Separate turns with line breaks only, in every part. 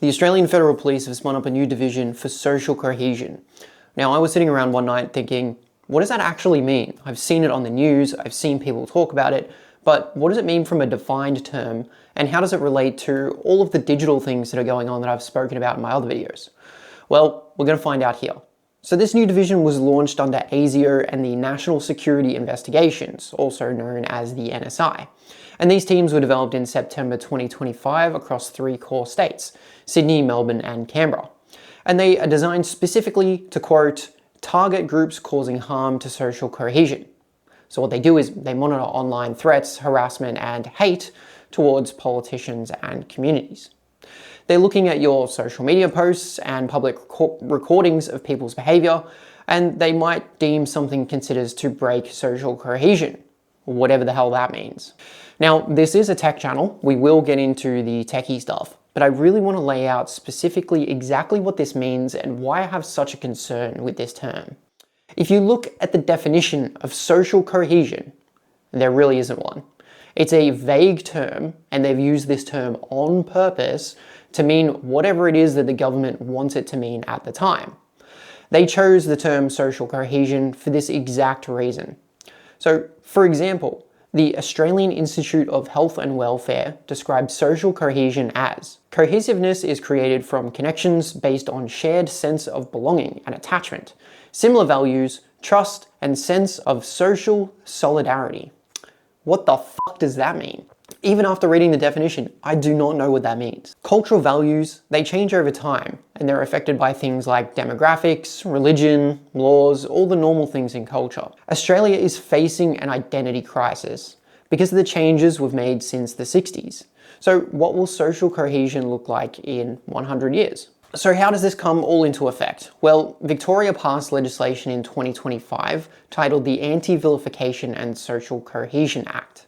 The Australian Federal Police have spun up a new division for social cohesion. Now, I was sitting around one night thinking, what does that actually mean? I've seen it on the news, I've seen people talk about it, but what does it mean from a defined term, and how does it relate to all of the digital things that are going on that I've spoken about in my other videos? Well, we're going to find out here. So this new division was launched under ASIO and the National Security Investigations, also known as the NSI. And these teams were developed in September 2025 across 3 core states, Sydney, Melbourne, and Canberra. And they are designed specifically to, quote, target groups causing harm to social cohesion. So what they do is they monitor online threats, harassment, and hate towards politicians and communities. They're looking at your social media posts and public recordings of people's behavior, and they might deem something considered to break social cohesion, whatever the hell that means. Now, this is a tech channel. We will get into the techie stuff, but I really want to lay out specifically exactly what this means and why I have such a concern with this term. If you look at the definition of social cohesion, there really isn't one. It's a vague term, and they've used this term on purpose to mean whatever it is that the government wants it to mean at the time. They chose the term social cohesion for this exact reason. So, for example, the Australian Institute of Health and Welfare describes social cohesion as cohesiveness is created from connections based on shared sense of belonging and attachment, similar values, trust, and sense of social solidarity. What the fuck does that mean? Even after reading the definition, I do not know what that means. Cultural values, they change over time, and they're affected by things like demographics, religion, laws, all the normal things in culture. Australia is facing an identity crisis because of the changes we've made since the 60s. So what will social cohesion look like in 100 years? So how does this come all into effect? Well, Victoria passed legislation in 2025 titled the Anti-Vilification and Social Cohesion Act.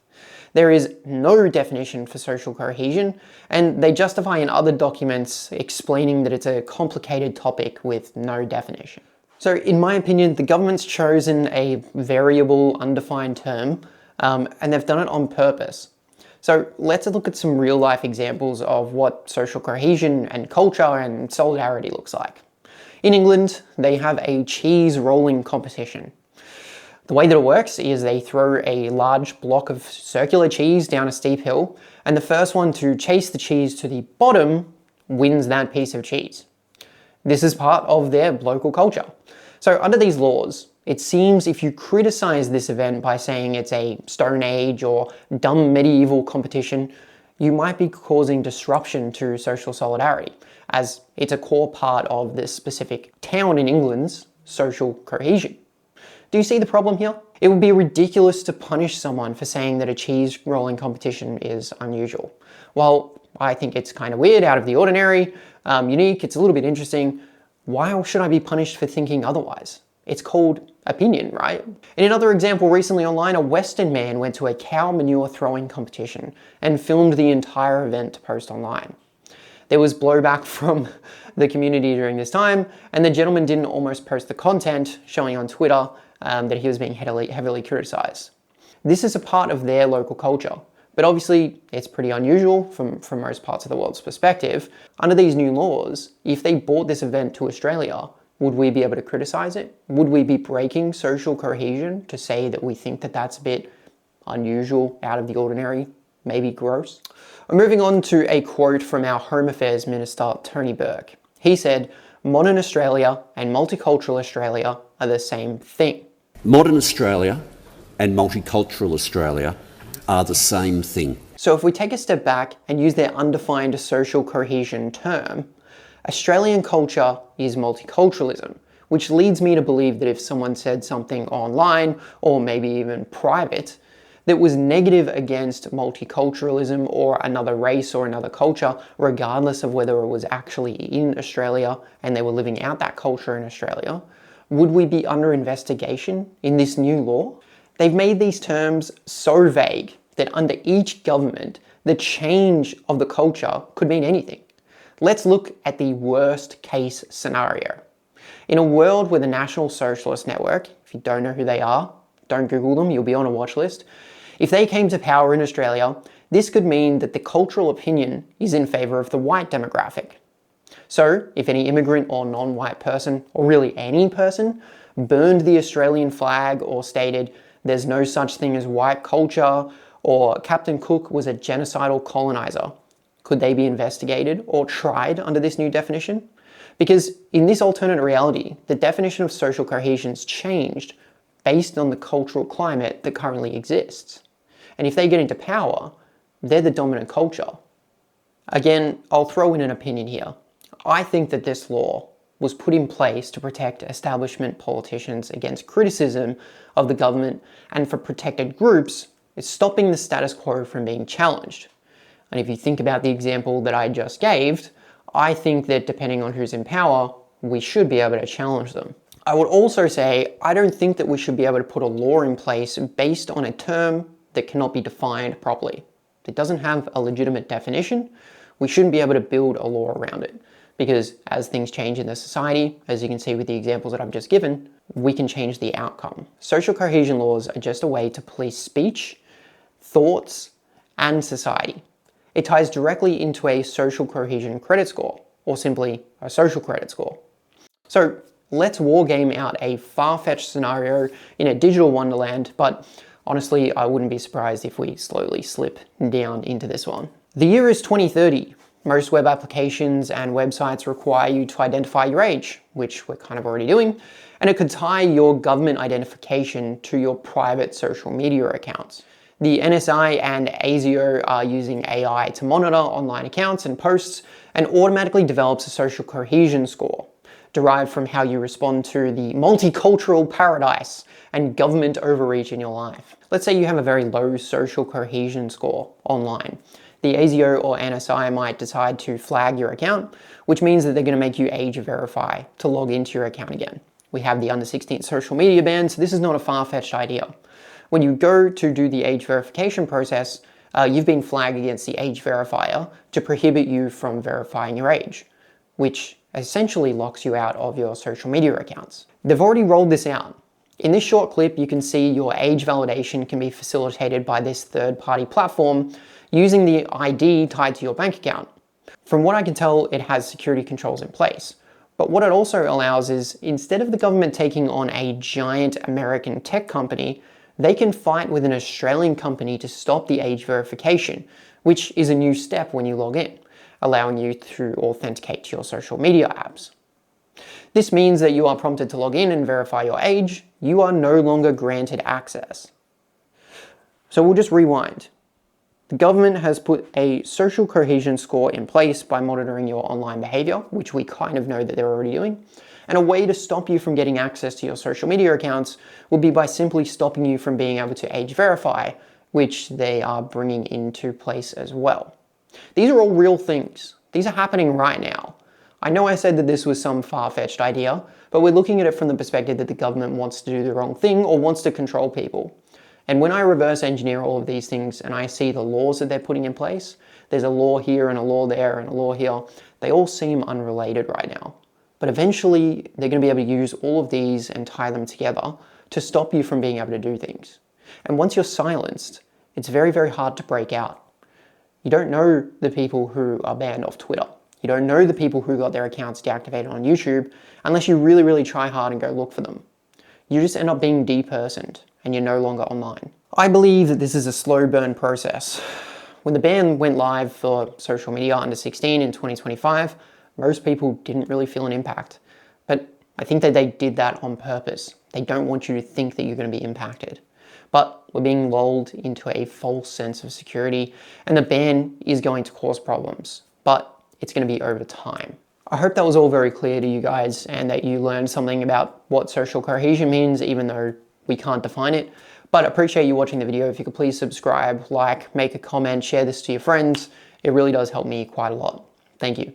There is no definition for social cohesion, and they justify in other documents explaining that it's a complicated topic with no definition. So in my opinion, the government's chosen a variable, undefined term, and they've done it on purpose. So let's look at some real life examples of what social cohesion and culture and solidarity looks like. In England, they have a cheese rolling competition. The way that it works is they throw a large block of circular cheese down a steep hill, and the first one to chase the cheese to the bottom wins that piece of cheese. This is part of their local culture. So under these laws, it seems if you criticize this event by saying it's a Stone Age or dumb medieval competition, you might be causing disruption to social solidarity, as it's a core part of this specific town in England's social cohesion. Do you see the problem here? It would be ridiculous to punish someone for saying that a cheese rolling competition is unusual. While I think it's kind of weird, out of the ordinary, unique, it's a little bit interesting, why should I be punished for thinking otherwise? It's called opinion, right? In another example recently online, a Western man went to a cow manure throwing competition and filmed the entire event to post online. There was blowback from the community during this time, and the gentleman didn't almost post the content, showing on Twitter that he was being heavily criticized. This is a part of their local culture, but obviously it's pretty unusual from most parts of the world's perspective. Under these new laws, if they brought this event to Australia, would we be able to criticize it? Would we be breaking social cohesion to say that we think that that's a bit unusual, out of the ordinary, maybe gross? Moving on to a quote from our Home Affairs Minister, Tony Burke. He said, "Modern Australia and multicultural Australia are the same thing."
Modern Australia and multicultural Australia are the same thing.
So if we take a step back and use their undefined social cohesion term, Australian culture is multiculturalism, which leads me to believe that if someone said something online, or maybe even private, that was negative against multiculturalism or another race or another culture, regardless of whether it was actually in Australia and they were living out that culture in Australia, would we be under investigation in this new law? They've made these terms so vague that under each government, the change of the culture could mean anything. Let's look at the worst case scenario. In a world where the National Socialist Network, if you don't know who they are, don't Google them, you'll be on a watch list. If they came to power in Australia, this could mean that the cultural opinion is in favour of the white demographic. So if any immigrant or non-white person, or really any person, burned the Australian flag or stated there's no such thing as white culture, or Captain Cook was a genocidal colonizer, could they be investigated or tried under this new definition? Because in this alternate reality, the definition of social cohesion's changed based on the cultural climate that currently exists. And if they get into power, they're the dominant culture. Again, I'll throw in an opinion here. I think that this law was put in place to protect establishment politicians against criticism of the government, and for protected groups, it's stopping the status quo from being challenged. And if you think about the example that I just gave, I think that depending on who's in power, we should be able to challenge them. I would also say, I don't think that we should be able to put a law in place based on a term that cannot be defined properly. If it doesn't have a legitimate definition, we shouldn't be able to build a law around it. Because as things change in the society, as you can see with the examples that I've just given, we can change the outcome. Social cohesion laws are just a way to police speech, thoughts, and society. It ties directly into a social cohesion credit score, or simply a social credit score. So let's wargame out a far-fetched scenario in a digital wonderland, but honestly, I wouldn't be surprised if we slowly slip down into this one. The year is 2030. Most web applications and websites require you to identify your age, which we're kind of already doing, and it could tie your government identification to your private social media accounts. The NSI and ASIO are using AI to monitor online accounts and posts and automatically develops a social cohesion score, derived from how you respond to the multicultural paradise and government overreach in your life. Let's say you have a very low social cohesion score online. The ASIO or NSI might decide to flag your account, which means that they're going to make you age verify to log into your account again. We have the under 16 social media ban, so this is not a far-fetched idea. When you go to do the age verification process, you've been flagged against the age verifier to prohibit you from verifying your age, which essentially locks you out of your social media accounts. They've already rolled this out. In this short clip, you can see your age validation can be facilitated by this third-party platform using the ID tied to your bank account. From what I can tell, it has security controls in place. But what it also allows is, instead of the government taking on a giant American tech company, they can fight with an Australian company to stop the age verification, which is a new step when you log in, allowing you to authenticate to your social media apps. This means that you are prompted to log in and verify your age. You are no longer granted access. So we'll just rewind. The government has put a social cohesion score in place by monitoring your online behavior, which we kind of know that they're already doing. And a way to stop you from getting access to your social media accounts would be by simply stopping you from being able to age verify, which they are bringing into place as well. These are all real things. These are happening right now. I know I said that this was some far-fetched idea, but we're looking at it from the perspective that the government wants to do the wrong thing or wants to control people. And when I reverse engineer all of these things and I see the laws that they're putting in place, there's a law here and a law there and a law here, they all seem unrelated right now. But eventually they're going to be able to use all of these and tie them together to stop you from being able to do things. And once you're silenced, it's very, very hard to break out. You don't know the people who are banned off Twitter. You don't know the people who got their accounts deactivated on YouTube unless you really, really try hard and go look for them. You just end up being depersoned and you're no longer online. I believe that this is a slow burn process. When the ban went live for social media under 16 in 2025, most people didn't really feel an impact. But I think that they did that on purpose. They don't want you to think that you're going to be impacted. But we're being lulled into a false sense of security, and the ban is going to cause problems, but it's going to be over time. I hope that was all very clear to you guys and that you learned something about what social cohesion means, even though we can't define it. But I appreciate you watching the video. If you could please subscribe, like, make a comment, share this to your friends. It really does help me quite a lot. Thank you.